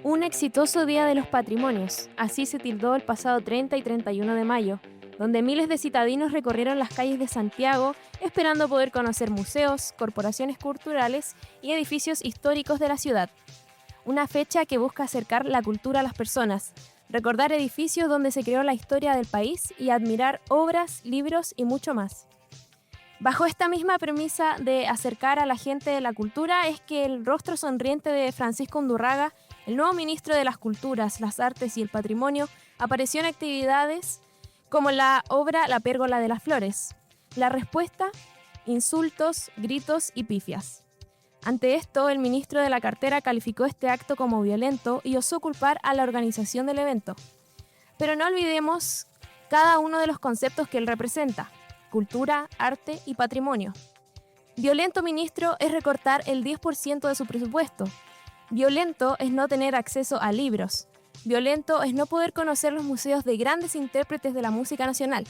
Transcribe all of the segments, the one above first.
Un exitoso Día de los Patrimonios, así se tildó el pasado 30 y 31 de mayo, donde miles de citadinos recorrieron las calles de Santiago esperando poder conocer museos, corporaciones culturales y edificios históricos de la ciudad. Una fecha que busca acercar la cultura a las personas, recordar edificios donde se creó la historia del país y admirar obras, libros y mucho más. Bajo esta misma premisa de acercar a la gente de la cultura es que el rostro sonriente de Francisco Undurraga, el nuevo ministro de las Culturas, las Artes y el Patrimonio, apareció en actividades como la obra La Pérgola de las Flores. La respuesta: insultos, gritos y pifias. Ante esto, el ministro de la cartera calificó este acto como violento y osó culpar a la organización del evento. Pero no olvidemos cada uno de los conceptos que él representa: cultura, arte y patrimonio. Violento, ministro, es recortar el 10% de su presupuesto. Violento es no tener acceso a libros. Violento es no poder conocer los museos de grandes intérpretes de la música nacional.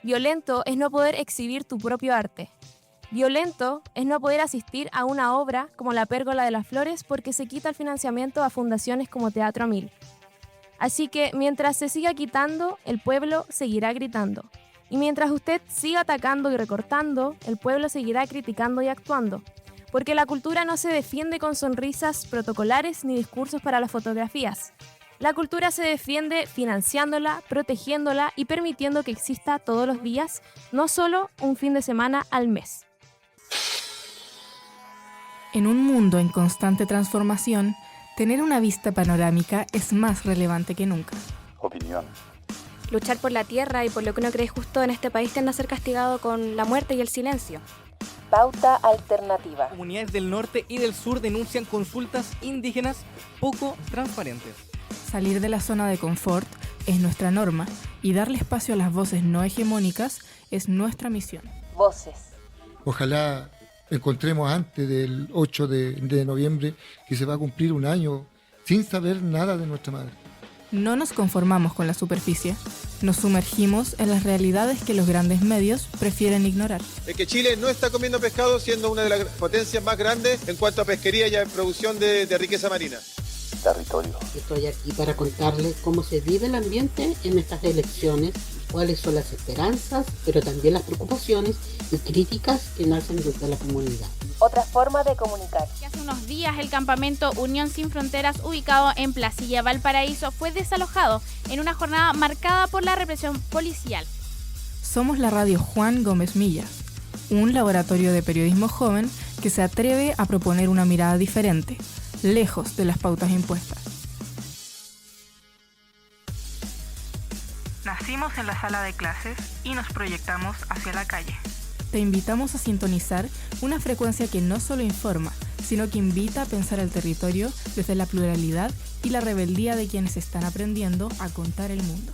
Violento es no poder exhibir tu propio arte. Violento es no poder asistir a una obra como La Pérgola de las Flores porque se quita el financiamiento a fundaciones como Teatro Amil. Así que mientras se siga quitando, el pueblo seguirá gritando. Y mientras usted siga atacando y recortando, el pueblo seguirá criticando y actuando. Porque la cultura no se defiende con sonrisas protocolares ni discursos para las fotografías. La cultura se defiende financiándola, protegiéndola y permitiendo que exista todos los días, no solo un fin de semana al mes. En un mundo en constante transformación, tener una vista panorámica es más relevante que nunca. Opinión. Luchar por la tierra y por lo que uno cree justo en este país tiende a ser castigado con la muerte y el silencio. Pauta alternativa. Comunidades del norte y del sur denuncian consultas indígenas poco transparentes. Salir de la zona de confort es nuestra norma y darle espacio a las voces no hegemónicas es nuestra misión. Voces. Ojalá encontremos antes del 8 de noviembre que se va a cumplir un año sin saber nada de nuestra madre. No nos conformamos con la superficie, nos sumergimos en las realidades que los grandes medios prefieren ignorar. Es que Chile no está comiendo pescado siendo una de las potencias más grandes en cuanto a pesquería y a producción de riqueza marina. Territorio. Estoy aquí para contarles cómo se vive el ambiente en estas elecciones, cuáles son las esperanzas, pero también las preocupaciones y críticas que nacen desde la comunidad. Otra forma de comunicar. Hace unos días el campamento Unión Sin Fronteras, ubicado en Placilla, Valparaíso, fue desalojado en una jornada marcada por la represión policial. Somos la radio Juan Gómez Millas, un laboratorio de periodismo joven que se atreve a proponer una mirada diferente, lejos de las pautas impuestas. Nacimos en la sala de clases y nos proyectamos hacia la calle. Te invitamos a sintonizar una frecuencia que no solo informa, sino que invita a pensar el territorio desde la pluralidad y la rebeldía de quienes están aprendiendo a contar el mundo.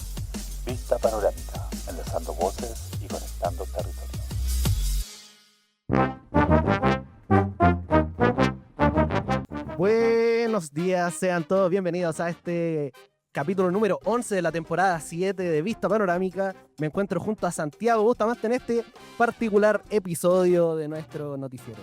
Vista panorámica, enlazando voces y conectando territorios. Buenos días, sean todos bienvenidos a este capítulo número 11 de la temporada 7 de Vista Panorámica. Me encuentro junto a Santiago Bustamante en este particular episodio de nuestro noticiero.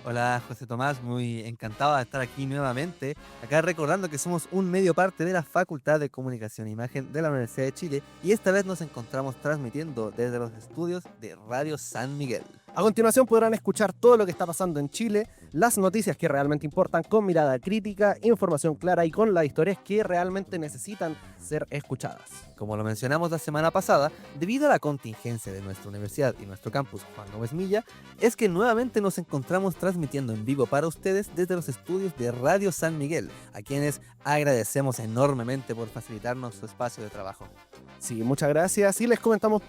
Hola José Tomás, muy encantado de estar aquí nuevamente, acá recordando que somos un medio parte de la Facultad de Comunicación e Imagen de la Universidad de Chile y esta vez nos encontramos transmitiendo desde los estudios de Radio San Miguel. A continuación podrán escuchar todo lo que está pasando en Chile, las noticias que realmente importan con mirada crítica, información clara y con las historias que realmente necesitan ser escuchadas. Como lo mencionamos la semana pasada, debido a la contingencia de nuestra universidad y nuestro campus Juan Gómez Milla, es que nuevamente nos encontramos transmitiendo en vivo para ustedes desde los estudios de Radio San Miguel, a quienes agradecemos enormemente por facilitarnos su espacio de trabajo. Sí, muchas gracias y les comentamos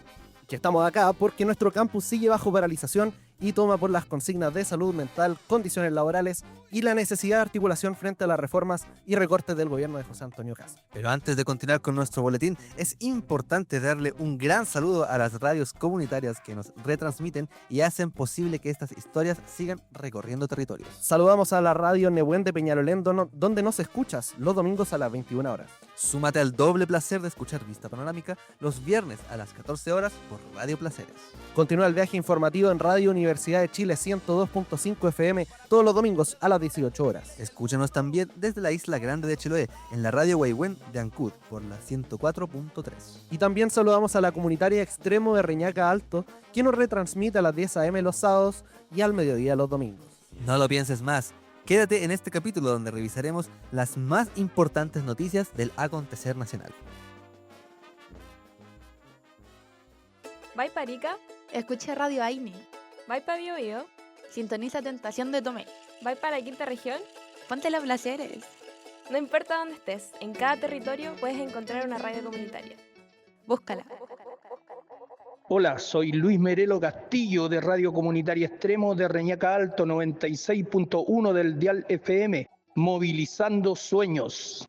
que estamos acá porque nuestro campus sigue bajo paralización y toma por las consignas de salud mental, condiciones laborales y la necesidad de articulación frente a las reformas y recortes del gobierno de José Antonio Kast. Pero antes de continuar con nuestro boletín, es importante darle un gran saludo a las radios comunitarias que nos retransmiten y hacen posible que estas historias sigan recorriendo territorios. Saludamos a la radio Nehuen de Peñalolén, donde nos escuchas los domingos a las 21 horas. Súmate al doble placer de escuchar Vista Panorámica los viernes a las 14 horas por Radio Placeres. Continúa el viaje informativo en Radio Universidad de Chile 102.5 FM todos los domingos a las 18 horas. Escúchanos también desde la Isla Grande de Chiloé en la Radio Huayhuén de Ancud por la 104.3. Y también saludamos a la comunitaria Extremo de Reñaca Alto, que nos retransmite a las 10 a.m. los sábados y al mediodía los domingos. No lo pienses más. Quédate en este capítulo donde revisaremos las más importantes noticias del acontecer nacional. ¿Vai pa' Arica? Escucha Radio Aine. ¿Vai pa' Biobío? Sintoniza Tentación de Tomé. ¿Vai para la quinta región? Ponte los Placeres. No importa dónde estés, en cada territorio puedes encontrar una radio comunitaria. Búscala. Hola, soy Luis Merelo Castillo de Radio Comunitaria Extremo de Reñaca Alto 96.1 del dial FM, movilizando sueños.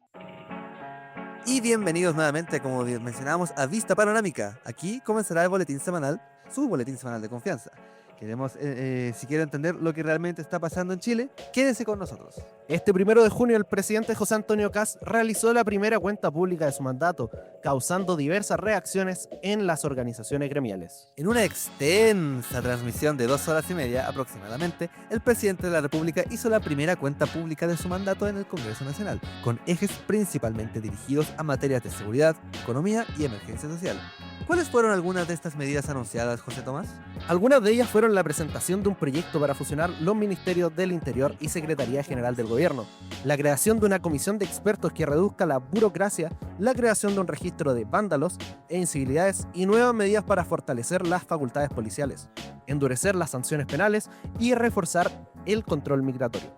Y bienvenidos nuevamente, como mencionábamos, a Vista Panorámica. Aquí comenzará el boletín semanal, su boletín semanal de confianza. Queremos, si quieren entender lo que realmente está pasando en Chile, quédense con nosotros. Este 1 de junio el presidente José Antonio Kast realizó la primera cuenta pública de su mandato, causando diversas reacciones en las organizaciones gremiales. En una extensa transmisión de 2 horas y media aproximadamente, el presidente de la República hizo la primera cuenta pública de su mandato en el Congreso Nacional, con ejes principalmente dirigidos a materias de seguridad, economía y emergencia social. ¿Cuáles fueron algunas de estas medidas anunciadas, José Tomás? Algunas de ellas fueron la presentación de un proyecto para fusionar los Ministerios del Interior y Secretaría General del Gobierno, la creación de una comisión de expertos que reduzca la burocracia, la creación de un registro de vándalos e incivilidades y nuevas medidas para fortalecer las facultades policiales, endurecer las sanciones penales y reforzar el control migratorio.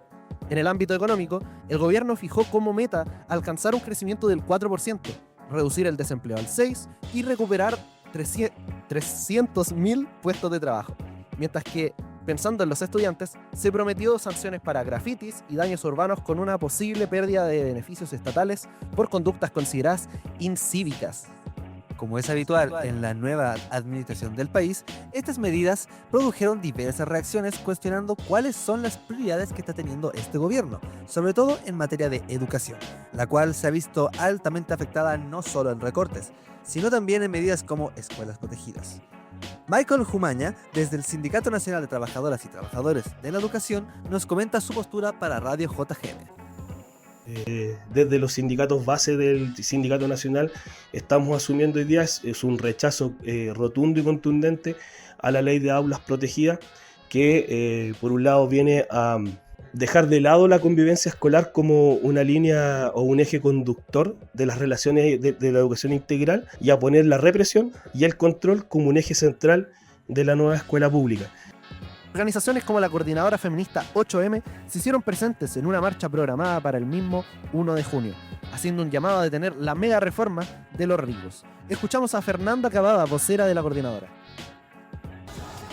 En el ámbito económico, el gobierno fijó como meta alcanzar un crecimiento del 4%, reducir el desempleo al 6% y recuperar 300.000 puestos de trabajo. Mientras que, pensando en los estudiantes, se prometió sanciones para grafitis y daños urbanos con una posible pérdida de beneficios estatales por conductas consideradas incívicas. Como es habitual en la nueva administración del país, estas medidas produjeron diversas reacciones cuestionando cuáles son las prioridades que está teniendo este gobierno, sobre todo en materia de educación, la cual se ha visto altamente afectada no solo en recortes, sino también en medidas como escuelas protegidas. Michael Jumaña, desde el Sindicato Nacional de Trabajadoras y Trabajadores de la Educación, nos comenta su postura para Radio JGM. Desde los sindicatos base del Sindicato Nacional estamos asumiendo hoy día es un rechazo rotundo y contundente a la ley de aulas protegidas que por un lado viene a dejar de lado la convivencia escolar como una línea o un eje conductor de las relaciones de la educación integral y a poner la represión y el control como un eje central de la nueva escuela pública. Organizaciones como la Coordinadora Feminista 8M se hicieron presentes en una marcha programada para el mismo 1 de junio, haciendo un llamado a detener la mega reforma de los ricos. Escuchamos a Fernanda Cavada, vocera de la Coordinadora.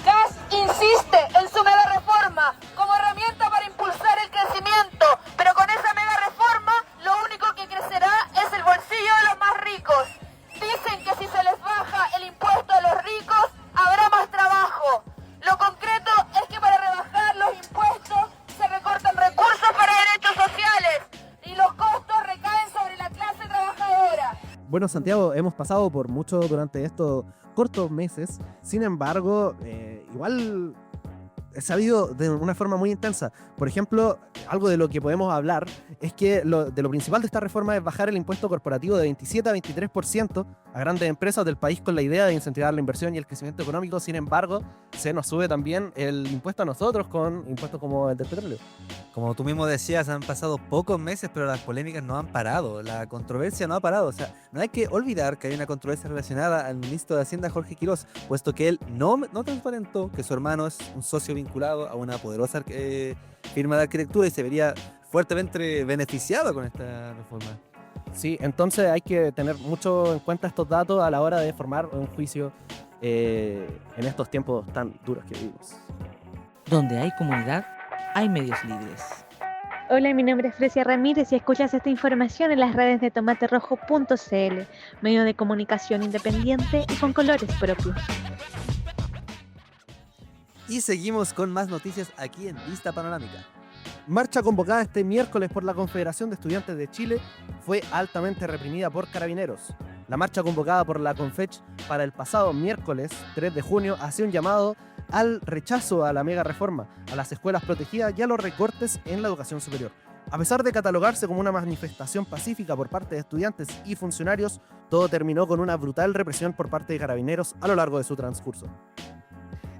Kast insiste en su mega reforma como herramienta para impulsar el crecimiento, pero con esa mega reforma lo único que crecerá es el bolsillo de los más ricos. Dicen que si se les baja el impuesto a los ricos, habrá más trabajo. Lo concreto es que para rebajar los impuestos se recortan recursos para derechos sociales y los costos recaen sobre la clase trabajadora. Bueno, Santiago, hemos pasado por mucho durante estos cortos meses, sin embargo, igual se ha habido de una forma muy intensa. Por ejemplo, algo de lo que podemos hablar es que lo principal de esta reforma es bajar el impuesto corporativo de 27 a 23% a grandes empresas del país con la idea de incentivar la inversión y el crecimiento económico. Sin embargo, se nos sube también el impuesto a nosotros con impuestos como el del petróleo. Como tú mismo decías, han pasado pocos meses, pero las polémicas no han parado, la controversia no ha parado. O sea, no hay que olvidar que hay una controversia relacionada al ministro de Hacienda, Jorge Quirós, puesto que él no transparentó que su hermano es un socio vinculado a una poderosa firma de arquitectura y se vería fuertemente beneficiado con esta reforma. Sí, entonces hay que tener mucho en cuenta estos datos a la hora de formar un juicio en estos tiempos tan duros que vivimos. Donde hay comunidad, hay medios libres. Hola, mi nombre es Frecia Ramírez y escuchas esta información en las redes de tomaterrojo.cl, medio de comunicación independiente y con colores propios. Y seguimos con más noticias aquí en Vista Panorámica. marcha convocada este miércoles por la Confederación de Estudiantes de Chile fue altamente reprimida por Carabineros. La marcha convocada por la Confech para el pasado miércoles 3 de junio hacía un llamado al rechazo a la mega reforma, a las escuelas protegidas y a los recortes en la educación superior. A pesar de catalogarse como una manifestación pacífica por parte de estudiantes y funcionarios, todo terminó con una brutal represión por parte de Carabineros a lo largo de su transcurso.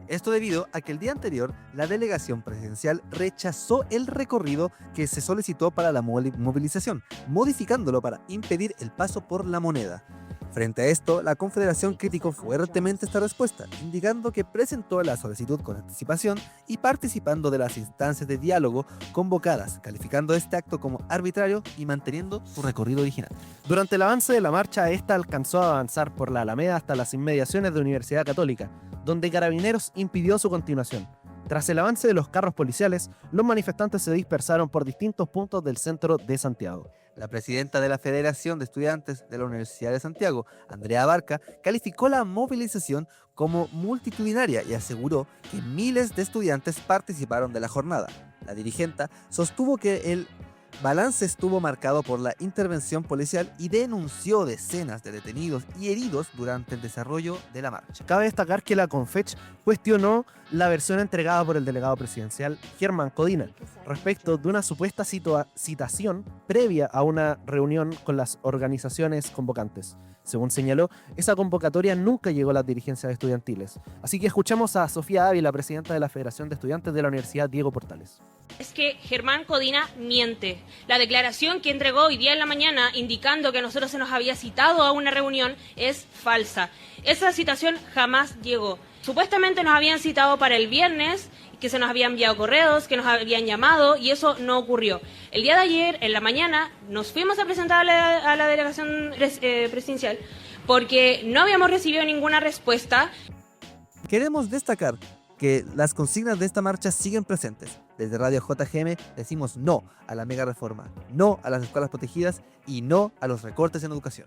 Esto debido a que el día anterior la delegación presidencial rechazó el recorrido que se solicitó para la movilización, modificándolo para impedir el paso por La Moneda. Frente a esto, la Confederación criticó fuertemente esta respuesta, indicando que presentó la solicitud con anticipación y participando de las instancias de diálogo convocadas, calificando este acto como arbitrario y manteniendo su recorrido original. Durante el avance de la marcha, esta alcanzó a avanzar por la Alameda hasta las inmediaciones de Universidad Católica, donde Carabineros impidió su continuación. Tras el avance de los carros policiales, los manifestantes se dispersaron por distintos puntos del centro de Santiago. La presidenta de la Federación de Estudiantes de la Universidad de Santiago, Andrea Barca, calificó la movilización como multitudinaria y aseguró que miles de estudiantes participaron de la jornada. La dirigente sostuvo que el balance estuvo marcado por la intervención policial y denunció decenas de detenidos y heridos durante el desarrollo de la marcha. Cabe destacar que la Confech cuestionó la versión entregada por el delegado presidencial Germán Codina respecto de una supuesta citación previa a una reunión con las organizaciones convocantes. Según señaló, esa convocatoria nunca llegó a las dirigencias estudiantiles. Así que escuchamos a Sofía Ávila, presidenta de la Federación de Estudiantes de la Universidad Diego Portales. Es que Germán Codina miente. La declaración que entregó hoy día en la mañana indicando que a nosotros se nos había citado a una reunión es falsa. Esa citación jamás llegó. Supuestamente nos habían citado para el viernes, que se nos habían enviado correos, que nos habían llamado y eso no ocurrió. El día de ayer, en la mañana, nos fuimos a presentar a la delegación presidencial porque no habíamos recibido ninguna respuesta. Queremos destacar que las consignas de esta marcha siguen presentes. Desde Radio JGM decimos no a la mega reforma, no a las escuelas protegidas y no a los recortes en educación.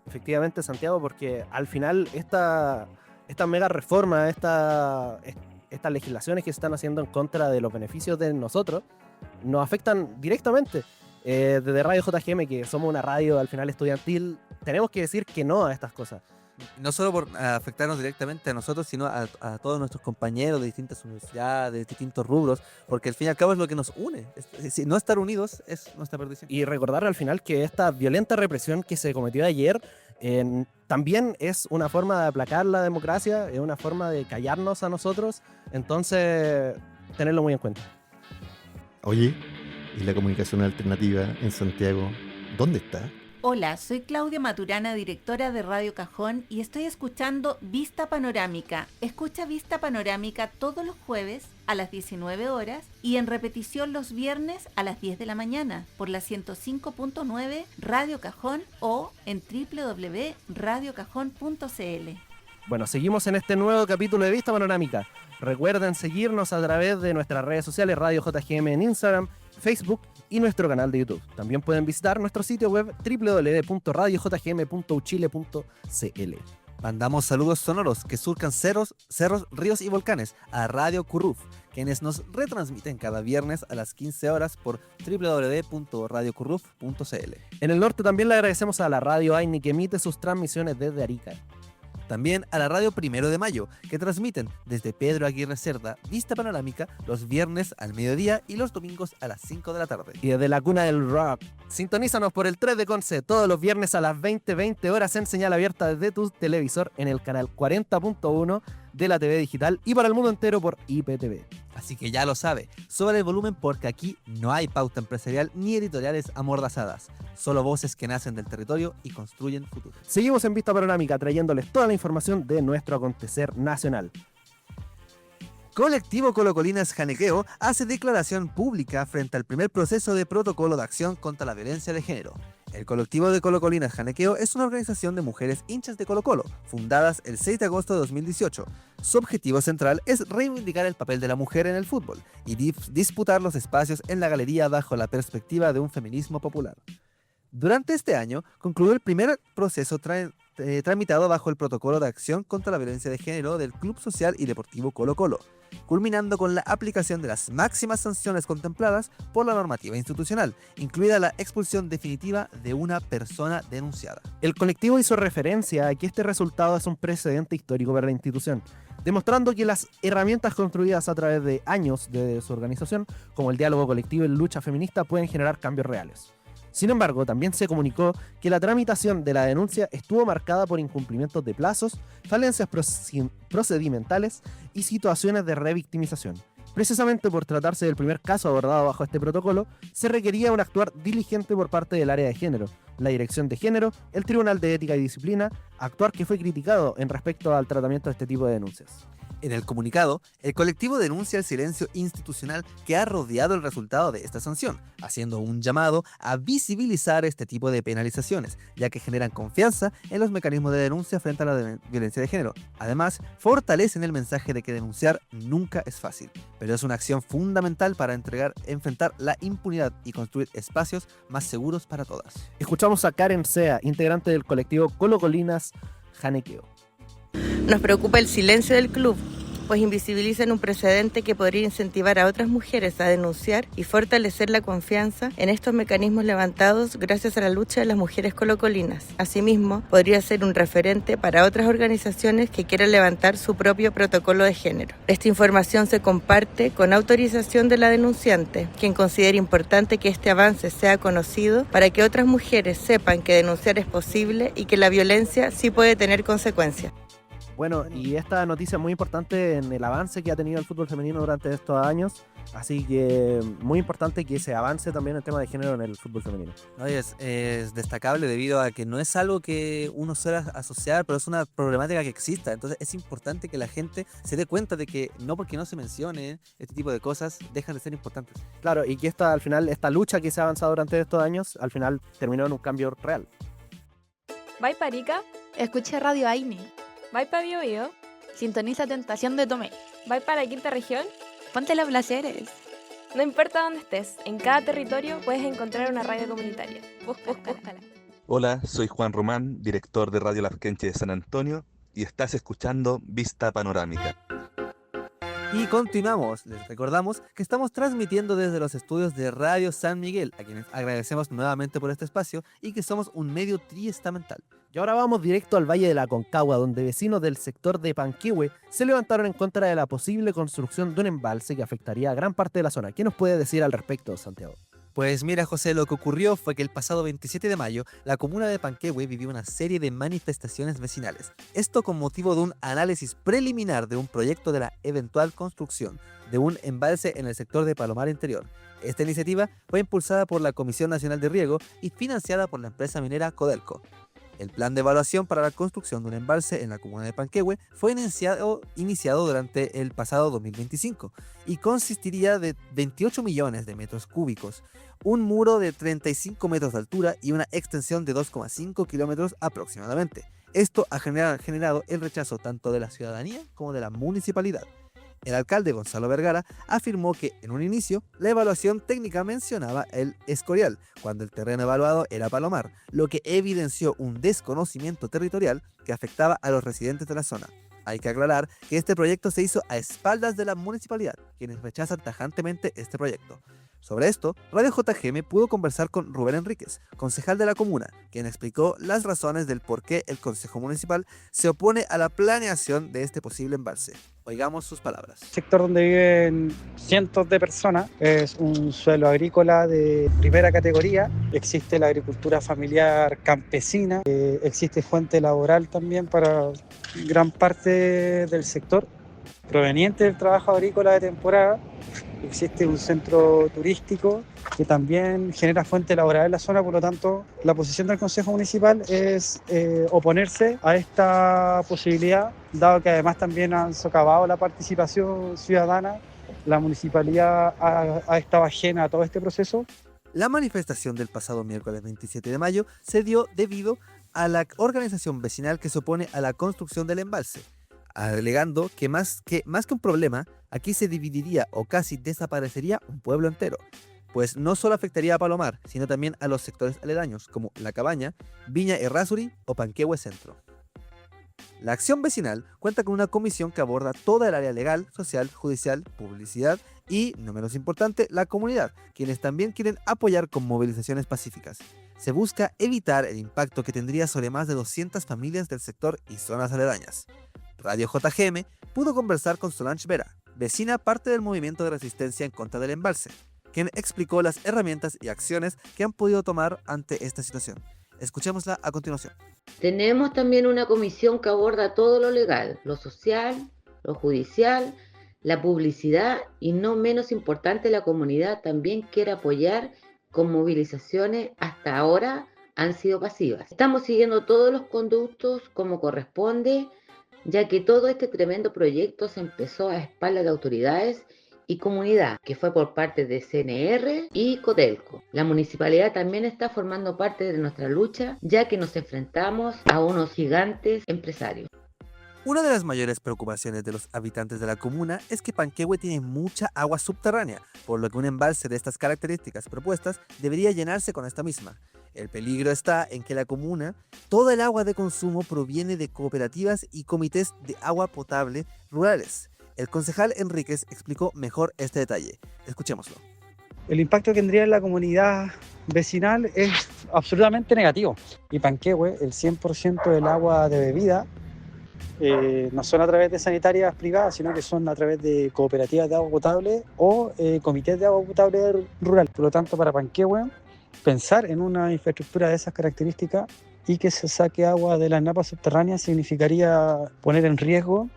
Efectivamente, Santiago, porque al final esta mega reforma, estas legislaciones que se están haciendo en contra de los beneficios de nosotros, nos afectan directamente. Desde Radio JGM, que somos una radio al final estudiantil, tenemos que decir que no a estas cosas. No solo por afectarnos directamente a nosotros, sino a todos nuestros compañeros de distintas universidades, de distintos rubros, porque al fin y al cabo es lo que nos une. No estar unidos es nuestra perdición. Y recordar al final que esta violenta represión que se cometió ayer también es una forma de aplacar la democracia, es una forma de callarnos a nosotros, entonces tenerlo muy en cuenta. Oye, ¿y la comunicación alternativa en Santiago dónde está? Hola, soy Claudia Maturana, directora de Radio Cajón y estoy escuchando Vista Panorámica. Escucha Vista Panorámica todos los jueves a las 19 horas y en repetición los viernes a las 10 de la mañana por la 105.9 Radio Cajón o en www.radiocajón.cl. Bueno, seguimos en este nuevo capítulo de Vista Panorámica. Recuerden seguirnos a través de nuestras redes sociales, Radio JGM en Instagram, Facebook y nuestro canal de YouTube. También pueden visitar nuestro sitio web www.radiojgm.uchile.cl. Mandamos saludos sonoros que surcan cerros, ríos y volcanes a Radio Curruf, quienes nos retransmiten cada viernes a las 15 horas por www.radiocurruf.cl. En el norte también le agradecemos a la Radio Aini que emite sus transmisiones desde Arica. También a la radio 1 de Mayo, que transmiten desde Pedro Aguirre Cerda Vista Panorámica los viernes al mediodía y los domingos a las 5 de la tarde. Y desde la cuna del rock, sintonízanos por el 3 de Conce todos los viernes a las 20:20 horas en señal abierta desde tu televisor en el canal 40.1 de la TV digital y para el mundo entero por IPTV. Así que ya lo sabe, sube el volumen porque aquí no hay pauta empresarial ni editoriales amordazadas, solo voces que nacen del territorio y construyen futuro. Seguimos en Vista Panorámica trayéndoles toda la información de nuestro acontecer nacional. Colectivo Colocolinas Janequeo hace declaración pública frente al primer proceso de protocolo de acción contra la violencia de género. El colectivo de Colocolinas Janequeo es una organización de mujeres hinchas de Colo-Colo, fundadas el 6 de agosto de 2018. Su objetivo central es reivindicar el papel de la mujer en el fútbol y disputar los espacios en la galería bajo la perspectiva de un feminismo popular. Durante este año concluyó el primer proceso tramitado bajo el protocolo de acción contra la violencia de género del Club Social y Deportivo Colo-Colo. culminando con la aplicación de las máximas sanciones contempladas por la normativa institucional, incluida la expulsión definitiva de una persona denunciada. El colectivo hizo referencia a que este resultado es un precedente histórico para la institución, demostrando que las herramientas construidas a través de años de su organización, como el diálogo colectivo y la lucha feminista, pueden generar cambios reales. Sin embargo, también se comunicó que la tramitación de la denuncia estuvo marcada por incumplimientos de plazos, falencias procedimentales y situaciones de revictimización. Precisamente por tratarse del primer caso abordado bajo este protocolo, se requería un actuar diligente por parte del área de género, la Dirección de Género, el Tribunal de Ética y Disciplina, actuar que fue criticado en respecto al tratamiento de este tipo de denuncias. En el comunicado, el colectivo denuncia el silencio institucional que ha rodeado el resultado de esta sanción, haciendo un llamado a visibilizar este tipo de penalizaciones, ya que generan confianza en los mecanismos de denuncia frente a la violencia de género. Además, fortalecen el mensaje de que denunciar nunca es fácil, pero es una acción fundamental para enfrentar la impunidad y construir espacios más seguros para todas. Escuchamos a Karen Sea, integrante del colectivo Colocolinas Janequeo. Nos preocupa el silencio del club, pues invisibilizan un precedente que podría incentivar a otras mujeres a denunciar y fortalecer la confianza en estos mecanismos levantados gracias a la lucha de las mujeres colocolinas. Asimismo, podría ser un referente para otras organizaciones que quieran levantar su propio protocolo de género. Esta información se comparte con autorización de la denunciante, quien considera importante que este avance sea conocido para que otras mujeres sepan que denunciar es posible y que la violencia sí puede tener consecuencias. Bueno, y esta noticia es muy importante en el avance que ha tenido el fútbol femenino durante estos años, así que muy importante que se avance también el tema de género en el fútbol femenino. No, es destacable debido a que no es algo que uno suele asociar, pero es una problemática que exista, entonces es importante que la gente se dé cuenta de que no porque no se mencione este tipo de cosas dejan de ser importantes. Claro, y que al final esta lucha que se ha avanzado durante estos años, al final terminó en un cambio real. ¿Vai para Arica? Escucha Radio Aine. ¿Vai para Bio Bio? Sintoniza Tentación de Tomé. ¿Vai para la quinta región? Ponte los placeres. No importa dónde estés, en cada territorio puedes encontrar una radio comunitaria. Búscala. Hola, soy Juan Román, director de Radio Lafkenche de San Antonio, y estás escuchando Vista Panorámica. Y continuamos, les recordamos que estamos transmitiendo desde los estudios de Radio San Miguel, a quienes agradecemos nuevamente por este espacio y que somos un medio triestamental. Y ahora vamos directo al Valle de la Aconcagua, donde vecinos del sector de Panquehue se levantaron en contra de la posible construcción de un embalse que afectaría a gran parte de la zona. ¿Qué nos puede decir al respecto, Santiago? Pues mira, José, lo que ocurrió fue que el pasado 27 de mayo, la comuna de Panquehue vivió una serie de manifestaciones vecinales. Esto con motivo de un análisis preliminar de un proyecto de la eventual construcción de un embalse en el sector de Palomar Interior. Esta iniciativa fue impulsada por la Comisión Nacional de Riego y financiada por la empresa minera Codelco. El plan de evaluación para la construcción de un embalse en la comuna de Panquehue fue iniciado durante el pasado 2025 y consistiría de 28 millones de metros cúbicos, un muro de 35 metros de altura y una extensión de 2,5 kilómetros aproximadamente. Esto ha generado el rechazo tanto de la ciudadanía como de la municipalidad. El alcalde Gonzalo Vergara afirmó que en un inicio la evaluación técnica mencionaba el Escorial, cuando el terreno evaluado era Palomar, lo que evidenció un desconocimiento territorial que afectaba a los residentes de la zona. Hay que aclarar que este proyecto se hizo a espaldas de la municipalidad, quienes rechazan tajantemente este proyecto. Sobre esto, Radio JGM pudo conversar con Rubén Enríquez, concejal de la comuna, quien explicó las razones del por qué el Consejo Municipal se opone a la planeación de este posible embalse. Oigamos sus palabras. El sector donde viven cientos de personas es un suelo agrícola de primera categoría. Existe la agricultura familiar campesina, existe fuente laboral también para gran parte del sector proveniente del trabajo agrícola de temporada. Existe un centro turístico que también genera fuente laboral en la zona, por lo tanto la posición del Consejo Municipal es oponerse a esta posibilidad, dado que además también han socavado la participación ciudadana. La municipalidad ha estado ajena a todo este proceso. La manifestación del pasado miércoles 27 de mayo se dio debido a la organización vecinal que se opone a la construcción del embalse, alegando que más que un problema, aquí se dividiría o casi desaparecería un pueblo entero, pues no solo afectaría a Palomar, sino también a los sectores aledaños, como La Cabaña, Viña Errázuri o Panquehue Centro. La acción vecinal cuenta con una comisión que aborda toda el área legal, social, judicial, publicidad y, no menos importante, la comunidad, quienes también quieren apoyar con movilizaciones pacíficas. Se busca evitar el impacto que tendría sobre más de 200 familias del sector y zonas aledañas. Radio JGM pudo conversar con Solange Vera, vecina parte del movimiento de resistencia en contra del embalse, quien explicó las herramientas y acciones que han podido tomar ante esta situación. Escuchémosla a continuación. Tenemos también una comisión que aborda todo lo legal, lo social, lo judicial, la publicidad y, no menos importante, la comunidad también quiere apoyar con movilizaciones. Hasta ahora han sido pasivas. Estamos siguiendo todos los conductos como corresponde, ya que todo este tremendo proyecto se empezó a espaldas de autoridades y comunidad, que fue por parte de CNR y Codelco. La municipalidad también está formando parte de nuestra lucha, ya que nos enfrentamos a unos gigantes empresarios. Una de las mayores preocupaciones de los habitantes de la comuna es que Panquehue tiene mucha agua subterránea, por lo que un embalse de estas características propuestas debería llenarse con esta misma. El peligro está en que la comuna, toda el agua de consumo proviene de cooperativas y comités de agua potable rurales. El concejal Enríquez explicó mejor este detalle. Escuchémoslo. El impacto que tendría en la comunidad vecinal es absolutamente negativo. Y Panquehue, el 100% del agua de bebida, no son a través de sanitarias privadas, sino que son a través de cooperativas de agua potable o comités de agua potable rural. Por lo tanto, para Panquehue, pensar en una infraestructura de esas características y que se saque agua de las napas subterráneas significaría poner en riesgo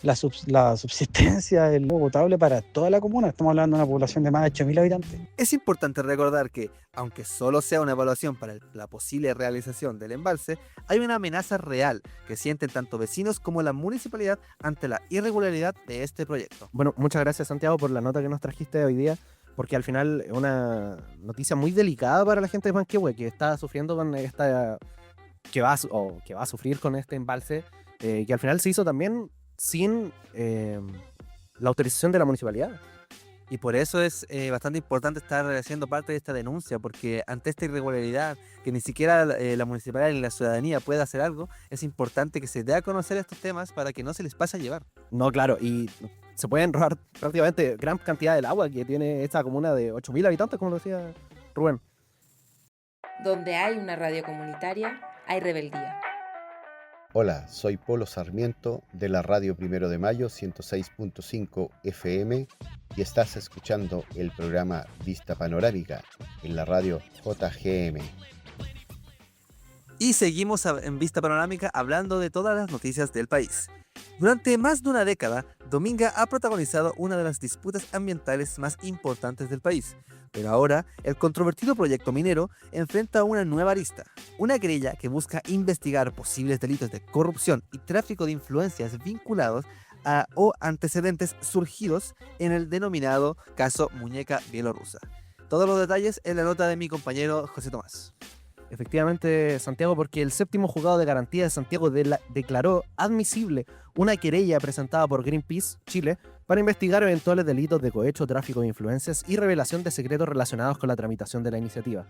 la subsistencia del agua potable para toda la comuna. Estamos hablando de una población de más de 8.000 habitantes. Es importante recordar que, aunque solo sea una evaluación para la posible realización del embalse, hay una amenaza real que sienten tanto vecinos como la municipalidad ante la irregularidad de este proyecto. Bueno, muchas gracias, Santiago, por la nota que nos trajiste hoy día, porque al final es una noticia muy delicada para la gente de Panquehue, que está sufriendo con esta... que va a sufrir con este embalse, que al final se hizo también sin la autorización de la municipalidad. Y por eso es bastante importante estar haciendo parte de esta denuncia, porque ante esta irregularidad, que ni siquiera la municipalidad ni la ciudadanía puede hacer algo, es importante que se dé a conocer estos temas para que no se les pase a llevar. No, claro, y se pueden robar prácticamente gran cantidad del agua que tiene esta comuna de 8.000 habitantes, como lo decía Rubén. Donde hay una radio comunitaria, hay rebeldía. Hola, soy Polo Sarmiento de la Radio 1 de Mayo 106.5 FM y estás escuchando el programa Vista Panorámica en la radio JGM. Y seguimos en Vista Panorámica hablando de todas las noticias del país. Durante más de una década, Dominga ha protagonizado una de las disputas ambientales más importantes del país. Pero ahora, el controvertido proyecto minero enfrenta una nueva arista, una querella que busca investigar posibles delitos de corrupción y tráfico de influencias vinculados a o antecedentes surgidos en el denominado caso Muñeca Bielorrusa. Todos los detalles en la nota de mi compañero José Tomás. Efectivamente, Santiago, porque el séptimo juzgado de garantía de Santiago declaró admisible una querella presentada por Greenpeace Chile para investigar eventuales delitos de cohecho, tráfico de influencias y revelación de secretos relacionados con la tramitación de la iniciativa.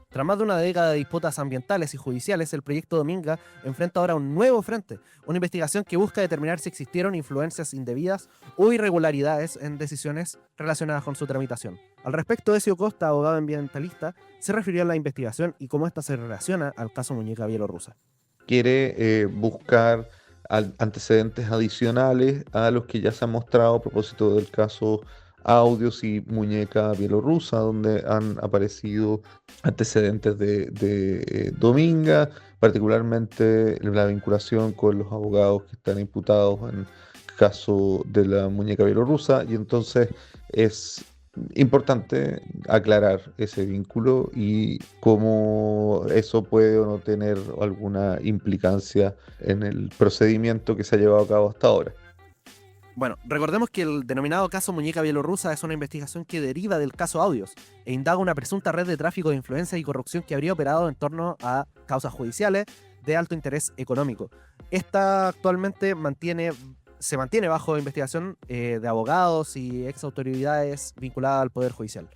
Tras más de una década de disputas ambientales y judiciales, el proyecto Dominga enfrenta ahora un nuevo frente, una investigación que busca determinar si existieron influencias indebidas o irregularidades en decisiones relacionadas con su tramitación. Al respecto, Ezio Costa, abogado ambientalista, se refirió a la investigación y cómo esta se relaciona al caso Muñeca Bielorrusa. Quiere buscar antecedentes adicionales a los que ya se han mostrado a propósito del caso Audios y Muñeca Bielorrusa, donde han aparecido antecedentes de Dominga, particularmente la vinculación con los abogados que están imputados en el caso de la Muñeca Bielorrusa, y entonces es importante aclarar ese vínculo y cómo eso puede o no tener alguna implicancia en el procedimiento que se ha llevado a cabo hasta ahora. Bueno, recordemos que el denominado caso Muñeca Bielorrusa es una investigación que deriva del caso Audios e indaga una presunta red de tráfico de influencias y corrupción que habría operado en torno a causas judiciales de alto interés económico. Esta actualmente se mantiene bajo investigación de abogados y ex autoridades vinculadas al Poder Judicial.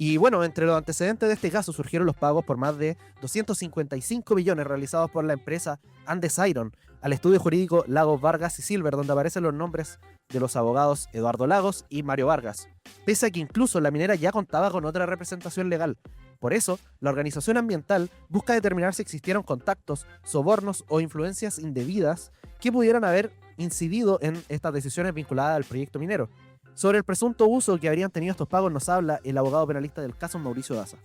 Y bueno, entre los antecedentes de este caso surgieron los pagos por más de 255 millones realizados por la empresa Andes Iron al estudio jurídico Lagos Vargas y Silver, donde aparecen los nombres de los abogados Eduardo Lagos y Mario Vargas, pese a que incluso la minera ya contaba con otra representación legal. Por eso, la organización ambiental busca determinar si existieron contactos, sobornos o influencias indebidas que pudieran haber incidido en estas decisiones vinculadas al proyecto minero. Sobre el presunto uso que habrían tenido estos pagos nos habla el abogado penalista del caso, Mauricio Daza.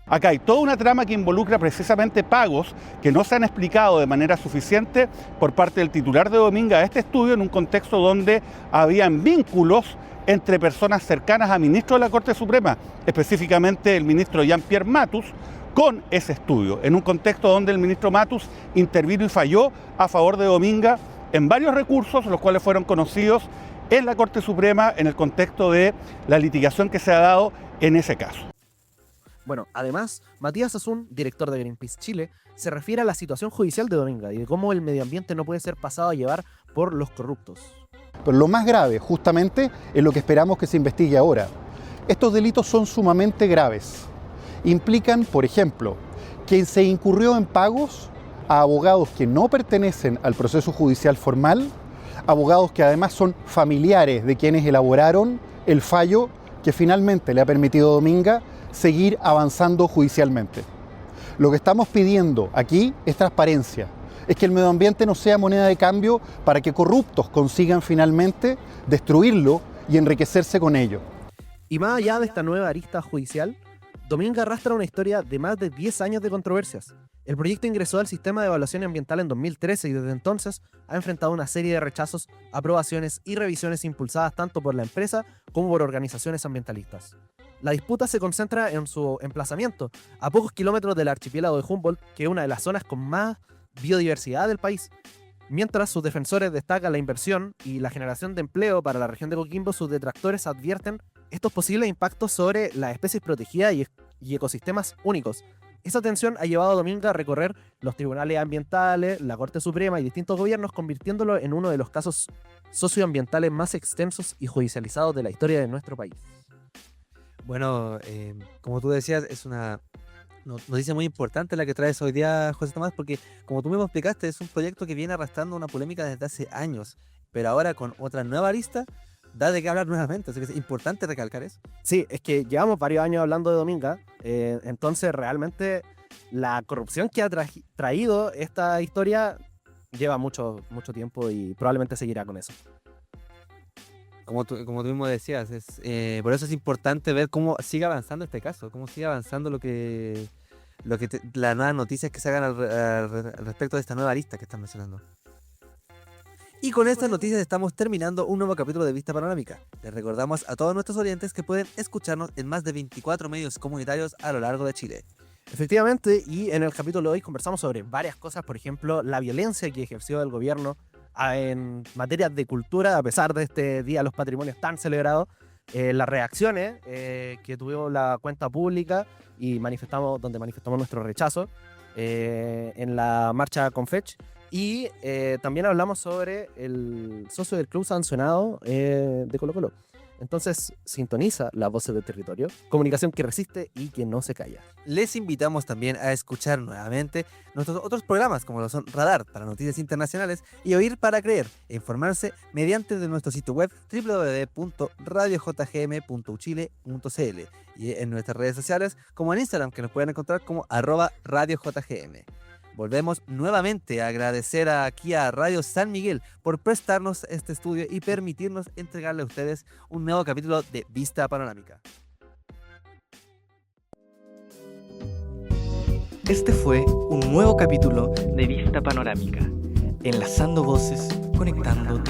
Acá hay toda una trama que involucra precisamente pagos que no se han explicado de manera suficiente por parte del titular de Dominga a este estudio, en un contexto donde habían vínculos entre personas cercanas a ministros de la Corte Suprema, específicamente el ministro Jean-Pierre Matus, con ese estudio, en un contexto donde el ministro Matus intervino y falló a favor de Dominga en varios recursos, los cuales fueron conocidos en la Corte Suprema en el contexto de la litigación que se ha dado en ese caso. Bueno, además, Matías Azún, director de Greenpeace Chile, se refiere a la situación judicial de Dominga y de cómo el medio ambiente no puede ser pasado a llevar por los corruptos. Pero lo más grave, justamente, es lo que esperamos que se investigue ahora. Estos delitos son sumamente graves. Implican, por ejemplo, que se incurrió en pagos a abogados que no pertenecen al proceso judicial formal, abogados que además son familiares de quienes elaboraron el fallo que finalmente le ha permitido a Dominga seguir avanzando judicialmente. Lo que estamos pidiendo aquí es transparencia, es que el medio ambiente no sea moneda de cambio para que corruptos consigan finalmente destruirlo y enriquecerse con ello. Y más allá de esta nueva arista judicial, Dominga arrastra una historia de más de 10 años de controversias. El proyecto ingresó al sistema de evaluación ambiental en 2013 y desde entonces ha enfrentado una serie de rechazos, aprobaciones y revisiones impulsadas tanto por la empresa como por organizaciones ambientalistas. La disputa se concentra en su emplazamiento, a pocos kilómetros del archipiélago de Humboldt, que es una de las zonas con más biodiversidad del país. Mientras sus defensores destacan la inversión y la generación de empleo para la región de Coquimbo, sus detractores advierten estos posibles impactos sobre las especies protegidas y ecosistemas únicos. Esa tensión ha llevado a Dominga a recorrer los tribunales ambientales, la Corte Suprema y distintos gobiernos, convirtiéndolo en uno de los casos socioambientales más extensos y judicializados de la historia de nuestro país. Bueno, como tú decías, es una noticia muy importante la que traes hoy día, José Tomás, porque como tú mismo explicaste, es un proyecto que viene arrastrando una polémica desde hace años, pero ahora con otra nueva arista da de qué hablar nuevamente, así que es importante recalcar eso. Sí, es que llevamos varios años hablando de Dominga, entonces realmente la corrupción que ha traído esta historia lleva mucho tiempo y probablemente seguirá con eso. Como tú mismo decías, por eso es importante ver cómo sigue avanzando este caso, cómo sigue avanzando las nuevas noticias que se hagan al respecto de esta nueva arista que están mencionando. Y con estas noticias estamos terminando un nuevo capítulo de Vista Panorámica. Les recordamos a todos nuestros oyentes que pueden escucharnos en más de 24 medios comunitarios a lo largo de Chile. Efectivamente, y en el capítulo de hoy conversamos sobre varias cosas, por ejemplo, la violencia que ejerció el gobierno en materia de cultura, a pesar de este Día de los Patrimonios tan celebrado, las reacciones que tuvimos la cuenta pública y donde manifestamos nuestro rechazo en la marcha Confech. Y también hablamos sobre el socio del club sancionado de Colo-Colo. Entonces, sintoniza las voces del territorio, comunicación que resiste y que no se calla. Les invitamos también a escuchar nuevamente nuestros otros programas, como lo son Radar para noticias internacionales y Oír para creer, e informarse mediante de nuestro sitio web www.radiojgm.uchile.cl y en nuestras redes sociales, como en Instagram, que nos pueden encontrar como @radiojgm. Volvemos nuevamente a agradecer aquí a Radio San Miguel por prestarnos este estudio y permitirnos entregarle a ustedes un nuevo capítulo de Vista Panorámica. Este fue un nuevo capítulo de Vista Panorámica, enlazando voces, conectando